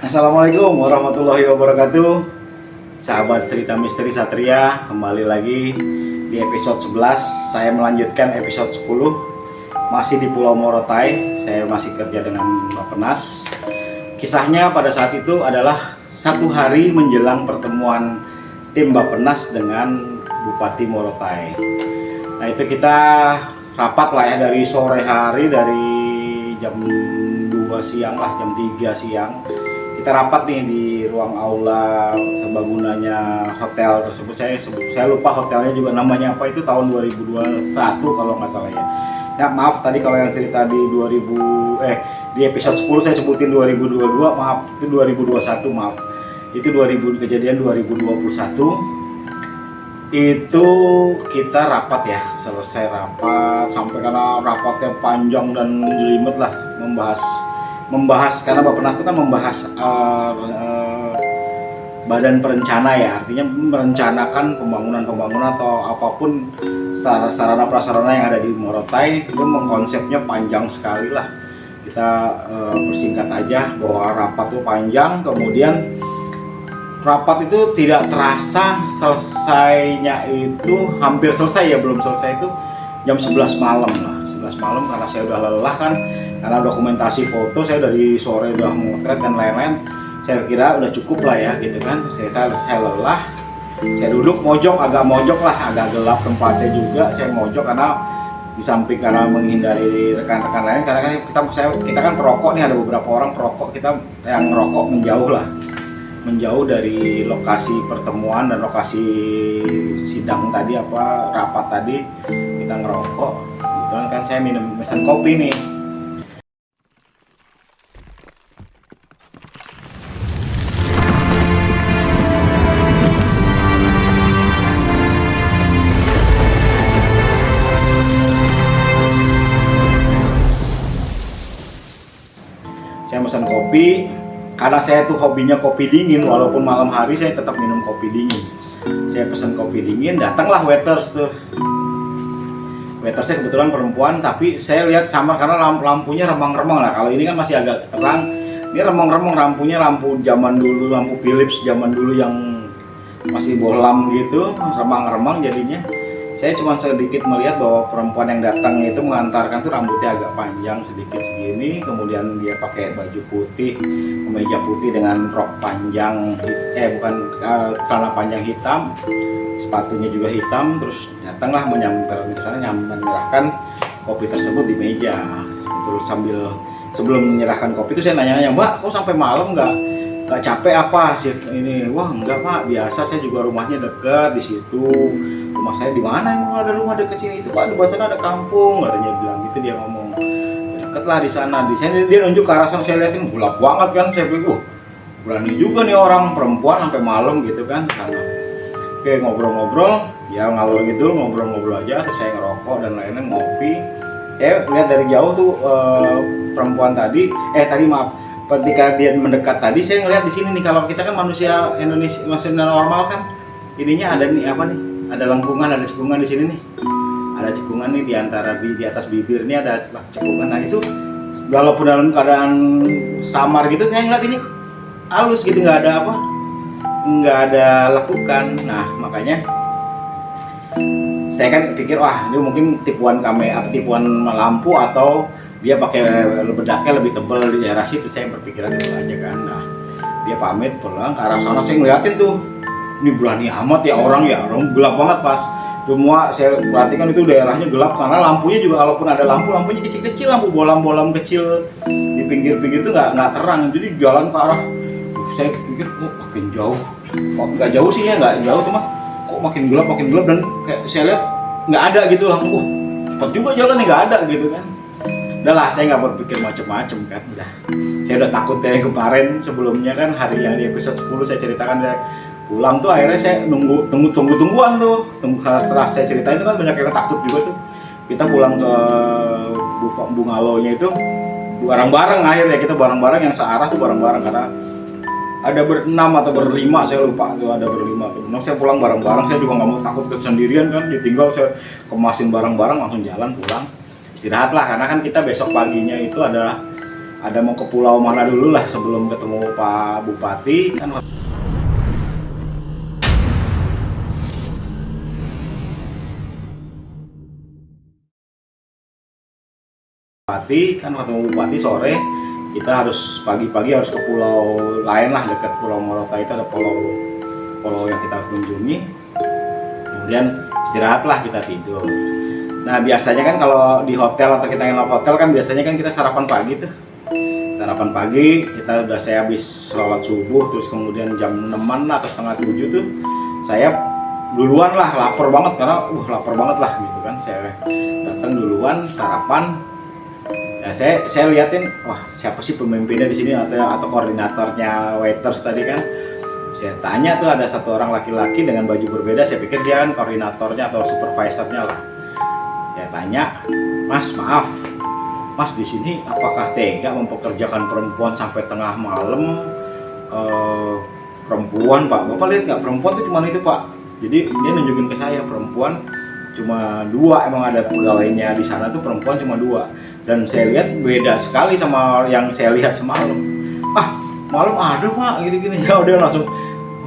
Assalamualaikum warahmatullahi wabarakatuh. Sahabat cerita misteri Satria, kembali lagi di episode 11. Saya melanjutkan episode 10. Masih di Pulau Morotai. Saya masih kerja dengan Bappenas. Kisahnya pada saat itu adalah satu hari menjelang pertemuan tim Bappenas dengan Bupati Morotai. Nah, itu kita rapat lah ya, dari sore hari, dari jam 2 siang lah, jam 3 siang. Kita rapat nih di ruang aula serbagunanya hotel tersebut. Saya lupa hotelnya juga namanya apa, itu tahun 2021 kalau nggak salah ya. Ya maaf tadi kalau yang cerita di di episode 10 saya sebutin 2022, maaf itu 2021, maaf. Itu kejadian 2021. Itu kita rapat ya, selesai rapat sampai, karena rapatnya panjang dan jelimet lah, membahas karena Bappenas itu kan membahas badan perencana ya, artinya merencanakan pembangunan atau apapun sarana prasarana yang ada di Morotai. Itu mengkonsepnya panjang sekali lah. Kita persingkat aja bahwa rapat itu panjang, kemudian rapat itu tidak terasa selesainya itu hampir selesai ya, belum selesai itu jam 11 malam lah. 11 malam karena saya udah lelah kan, karena dokumentasi foto saya dari sore udah motret dan lain-lain. Saya kira udah cukup lah ya gitu kan. Saya lelah, saya duduk agak mojok lah, agak gelap tempatnya juga. Saya mojok karena di samping, karena menghindari rekan-rekan lain, karena kan kita kan perokok nih, ada beberapa orang perokok, kita yang ngerokok menjauh dari lokasi pertemuan dan lokasi sidang tadi, rapat tadi. Kita ngerokok, kebetulan kan saya mesen kopi nih. Saya pesan kopi, karena saya tuh hobinya kopi dingin, walaupun malam hari saya tetap minum kopi dingin. Saya pesan kopi dingin, datanglah waitersnya kebetulan perempuan, tapi saya lihat sama karena lampunya remang-remang lah. Kalau ini kan masih agak terang, ini remang-remang lampunya, lampu zaman dulu, lampu Philips zaman dulu yang masih bohlam gitu, remang-remang jadinya. Saya cuma sedikit melihat bahwa perempuan yang datang itu mengantarkan tuh rambutnya agak panjang sedikit segini, kemudian dia pakai baju putih, kemeja putih dengan rok panjang, celana panjang hitam, sepatunya juga hitam. Terus datanglah menyerahkan kopi tersebut di meja. Terus sebelum menyerahkan kopi itu saya nanya-nanya, "Mbak, kok sampai malam nggak capek apa shift ini?" "Wah enggak Pak, biasa, saya juga rumahnya deket di situ." "Rumah saya di mana? Emang ada rumah deket sini?" "Itu Pak, di sana ada kampung," katanya bilang gitu, dia ngomong. "Deket lah di sana." Dia nunjuk ke arah sana, saya lihatin gelap banget kan. Saya pikir, berani juga nih orang perempuan sampai malam gitu kan sana. Oke, ngobrol-ngobrol, ya ngalor gitu, ngobrol-ngobrol aja. Terus saya ngerokok dan lain-lain, ngopi. Lihat dari jauh tuh perempuan tadi, ketika dia mendekat tadi, saya ngeliat di sini nih, kalau kita kan manusia Indonesia, manusia normal kan, ininya ada nih ada lengkungan, ada cekungan di sini nih, ada cekungan nih di atas bibir nih ada cekungan. Nah itu walaupun dalam keadaan samar gitu, saya ngeliat ini halus gitu, nggak ada lekukan. Nah makanya saya kan pikir, wah ini mungkin tipuan lampu, atau dia pakai bedaknya lebih tebal di daerah situ. Saya berpikiran itu aja kan. Nah dia pamit pulang ke arah sana, saya ngeliatin tuh, ini berani amat ya orang gelap banget. Pas semua saya perhatikan itu daerahnya gelap, karena lampunya juga, kalaupun ada lampunya kecil-kecil, lampu bolam-bolam kecil di pinggir-pinggir itu nggak terang. Jadi jalan ke arah, saya pikir makin jauh, nggak jauh sih ya, nggak jauh, cuma kok makin gelap dan kayak saya lihat nggak ada gitu lampu. Cepat juga jalan, nggak ada gitu kan. Udahlah, saya nggak berpikir macem-macem kan. Saya udah takut dari kemarin sebelumnya kan, hari yang di episode 10 saya ceritakan, saya pulang tuh akhirnya saya tungguan tuh. Setelah saya cerita itu kan banyak yang takut juga tuh. Kita pulang ke bungalow-nya itu bareng-bareng, akhirnya kita bareng-bareng, yang searah tuh bareng-bareng, karena ada berenam atau berlima, saya lupa tuh, ada berlima tuh. Nah, saya pulang bareng-bareng, saya juga nggak mau takut sendirian kan, ditinggal. Saya kemasin bareng-bareng, langsung jalan pulang, istirahat lah, karena kan kita besok paginya itu ada ada mau ke pulau mana dulu lah sebelum ketemu Pak Bupati kan. Ketemu Bupati sore, kita harus pagi-pagi harus ke pulau lain lah, dekat Pulau Morotai itu ada pulau yang kita harus kunjungi. Kemudian istirahatlah, kita tidur. Nah biasanya kan kalau di hotel atau kita nginep hotel kan biasanya kan kita sarapan pagi tuh. Sarapan pagi kita saya habis sholat subuh, terus kemudian jam 6-an atau setengah 7 tuh saya duluan lah, lapar banget karena lapar banget lah gitu kan. Saya datang duluan sarapan. Ya, saya liatin, wah siapa sih pemimpinnya di sini atau koordinatornya waiters tadi kan. Saya tanya tuh, ada satu orang laki-laki dengan baju berbeda, saya pikir dia kan koordinatornya atau supervisornya lah. Saya tanya, Mas maaf, Mas di sini apakah tega mempekerjakan perempuan sampai tengah malam? Perempuan Pak, Bapak lihat nggak, perempuan tuh cuma itu Pak. Jadi dia nunjukin ke saya, perempuan cuma 2, emang ada pegawainya di sana tuh perempuan cuma 2. Dan saya lihat beda sekali sama yang saya lihat semalam. Malam ada Pak, gini-gini. Ya udah langsung,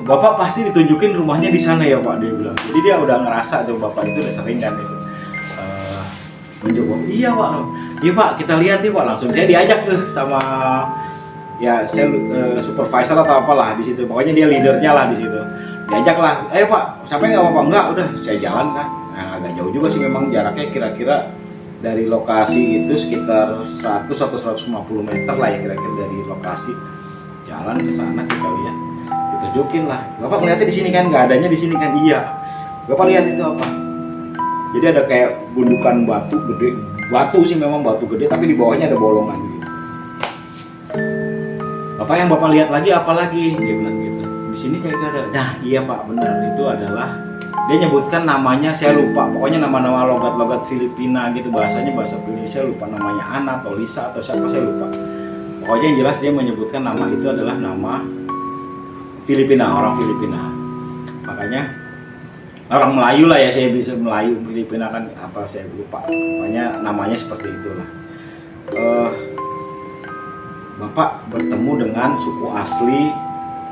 Bapak pasti ditunjukin rumahnya di sana ya Pak, dia bilang. Jadi dia udah ngerasa tuh Bapak itu udah sering kan itu mencoba. Iya Pak, iya Pak, kita lihat nih Pak. Langsung saya diajak tuh sama ya supervisor atau apalah di situ. Pokoknya dia leadernya lah di situ. Diajak lah, ayo Pak, sampai nggak apa-apa? Enggak, udah saya jalan kan. Nah, agak jauh juga sih memang jaraknya, kira-kira dari lokasi itu sekitar 100 atau 150 meter lah ya kira-kira dari lokasi. Jalan ke sana kita lihat, ditunjukin lah. Bapak ngeliatnya di sini kan, nggak adanya di sini kan? Iya. Bapak lihat itu apa? Jadi ada kayak gundukan batu gede, batu sih memang batu gede, tapi di bawahnya ada bolongan gitu. Bapak yang Bapak lihat lagi apa lagi? Dia bilang gitu. Di sini kayak ada. Nah iya Pak, benar itu adalah. Dia nyebutkan namanya, saya lupa, pokoknya nama-nama logat-logat Filipina gitu, bahasanya bahasa Filipina, saya lupa namanya Ana atau Lisa atau siapa, saya lupa. Pokoknya yang jelas dia menyebutkan nama itu adalah nama Filipina, orang Filipina. Makanya orang Melayu lah ya, saya bisa Melayu, Filipina kan apa saya lupa. Pokoknya namanya seperti itulah. Bapak bertemu dengan suku asli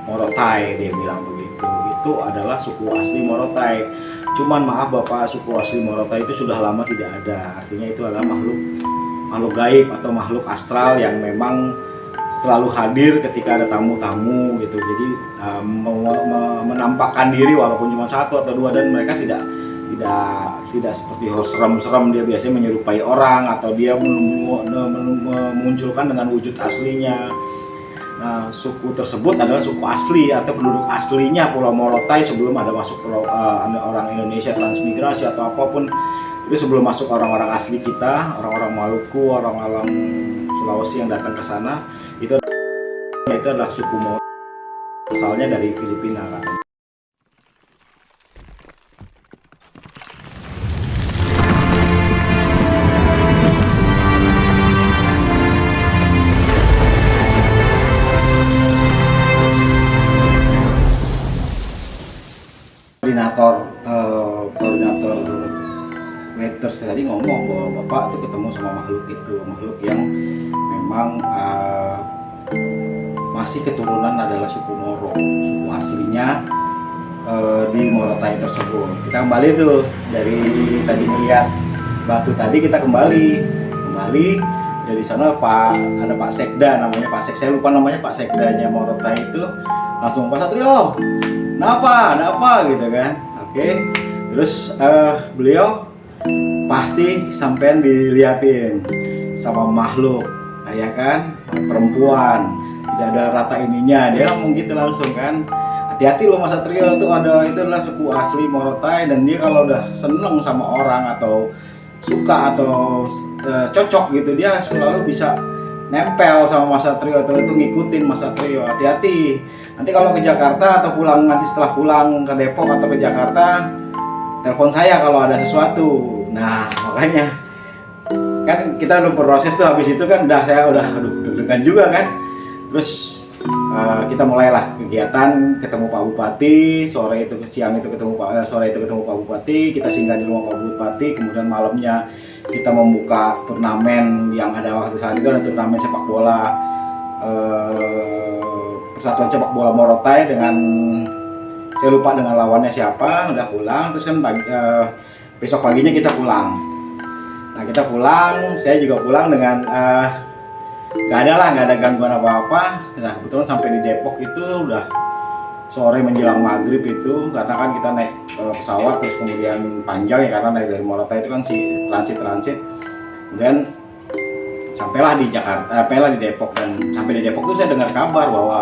Morotai, dia bilang begitu. Itu adalah suku asli Morotai. Cuman maaf Bapak, suku asli Morotai itu sudah lama tidak ada. Artinya itu adalah makhluk gaib atau makhluk astral yang memang selalu hadir ketika ada tamu-tamu gitu. Jadi menampakkan diri walaupun cuma 1 atau 2, dan mereka tidak seperti serem-serem. Dia biasanya menyerupai orang atau dia memunculkan dengan wujud aslinya. Nah, suku tersebut adalah suku asli atau penduduk aslinya Pulau Morotai sebelum ada masuk orang Indonesia transmigrasi atau apapun. Itu sebelum masuk orang-orang asli kita, orang-orang Maluku, orang-orang Sulawesi yang datang ke sana, itu adalah suku Morotai, asalnya dari Filipina kan. Koordinator waiters tadi ngomong bahwa Bapak tuh ketemu sama makhluk yang memang masih keturunan adalah suku Moro, suku aslinya di Morotai tersebut. Kita kembali tuh dari tadi melihat batu tadi, kita kembali dari sana. Ada Pak Sekda, namanya Pak Sekda, saya lupa namanya, Pak Sekdanya Morotai itu langsung, Pak Satrio, kenapa gitu kan. Oke. Terus beliau pasti sampean diliatin sama makhluk, ya kan, perempuan, tidak ada rata ininya. Dia ngomong gitu langsung kan, hati-hati loh Mas Satrio, itu adalah suku asli Morotai, dan dia kalau udah seneng sama orang atau suka atau cocok gitu, dia selalu bisa nempel sama Mas Satrio atau itu ngikutin Mas Satrio. Hati-hati, nanti kalau ke Jakarta atau nanti setelah pulang ke Depok atau ke Jakarta, telepon saya kalau ada sesuatu. Nah makanya kan kita udah proses tuh, habis itu kan saya udah deg-degan juga kan. Terus kita mulailah kegiatan, ketemu Pak Bupati, sore itu ketemu Pak Bupati, kita singgah di rumah Pak Bupati, kemudian malamnya kita membuka turnamen yang ada waktu saat itu, ada turnamen sepak bola Persatuan Sepak Bola Morotai dengan, saya lupa dengan lawannya siapa, udah pulang, terus kan besok paginya kita pulang. Nah kita pulang, saya juga pulang dengan nggak ada gangguan apa-apa. Nah kebetulan sampai di Depok itu udah sore menjelang maghrib itu, karena kan kita naik pesawat terus kemudian panjang ya, karena naik dari Morotai itu kan si transit. Kemudian sampailah di Jakarta, sampailah di Depok, dan sampai di Depok tuh saya dengar kabar bahwa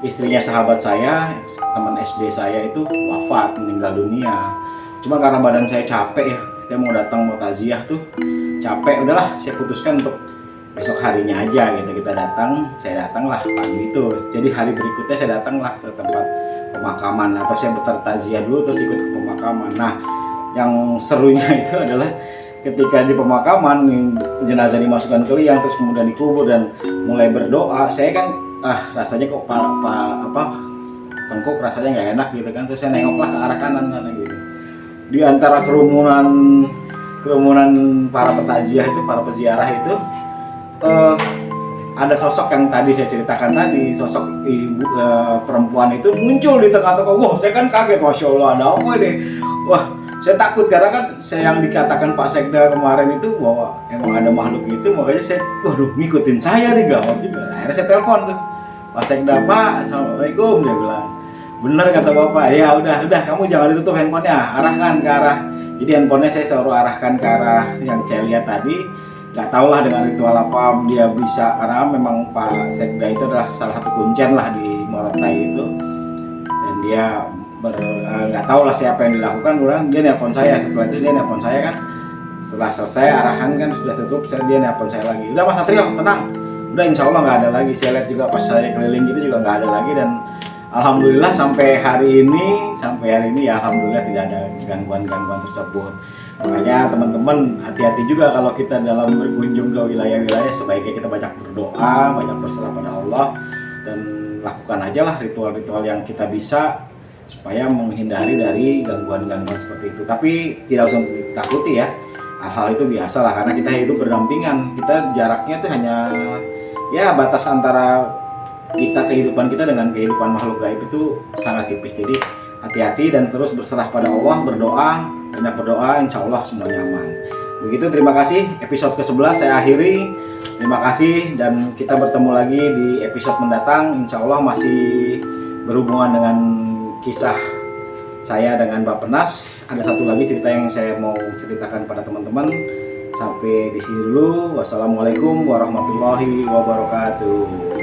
istrinya sahabat saya, teman SD saya itu wafat, meninggal dunia. Cuma karena badan saya capek ya, saya mau datang mau taziah tuh capek, udahlah saya putuskan untuk besok harinya aja gitu kita datang. Saya datanglah pagi itu, jadi hari berikutnya saya datanglah ke tempat pemakaman, atau saya bertaziah dulu terus ikut ke pemakaman. Nah yang serunya itu adalah ketika di pemakaman jenazah dimasukkan ke liang terus kemudian dikubur dan mulai berdoa, saya kan rasanya kok tengkuk rasanya nggak enak gitu kan, terus saya nengoklah ke arah kanan sana gitu. Di antara kerumunan para petaziah itu, para peziarah itu, ada sosok yang tadi saya ceritakan tadi, sosok ibu perempuan itu muncul di tengah-tengah. Wah, saya kan kaget, Masya Allah, ada apa ini? Wah, saya takut karena kan saya yang dikatakan Pak Sekda kemarin itu bahwa emang ada makhluk itu, makanya saya, waduh, ngikutin saya nih, gawat juga. Akhirnya saya telepon tuh, Pak Sekda, Pak, Assalamualaikum, dia bilang. Bener kata Bapak, ya udah kamu jangan ditutup handphonenya, arahkan ke arah. Jadi handphonenya saya selalu arahkan ke arah yang saya lihat tadi. Gak tau lah dengan ritual apa dia bisa, karena memang Pak Sekda itu adalah salah satu kuncen lah di Morotai itu, dan dia nggak tahu lah siapa yang dilakukan. Kemudian dia nelpon saya, setelah itu dia nelpon saya kan, setelah selesai arahan kan sudah tutup, dia nelpon saya lagi, udah Mas Satrio tenang, udah insya Allah nggak ada lagi. Saya lihat juga pas saya keliling gitu juga nggak ada lagi, dan alhamdulillah sampai hari ini ya alhamdulillah tidak ada gangguan tersebut. Makanya teman-teman hati-hati juga kalau kita dalam berkunjung ke wilayah-wilayah, sebaiknya kita banyak berdoa, banyak berserah pada Allah, dan lakukan aja lah ritual-ritual yang kita bisa supaya menghindari dari gangguan-gangguan seperti itu. Tapi tidak usah ditakuti ya, hal-hal itu biasa lah, karena kita hidup berdampingan. Kita jaraknya itu hanya ya batas antara kehidupan kita dengan kehidupan makhluk gaib itu sangat tipis. Jadi hati-hati dan terus berserah pada Allah, berdoa, banyak berdoa, insya Allah semuanya aman. Begitu, terima kasih, episode ke-11 saya akhiri. Terima kasih, dan kita bertemu lagi di episode mendatang. Insya Allah masih berhubungan dengan kisah saya dengan Bappenas. Ada satu lagi cerita yang saya mau ceritakan pada teman-teman. Sampai di sini dulu. Wassalamualaikum warahmatullahi wabarakatuh.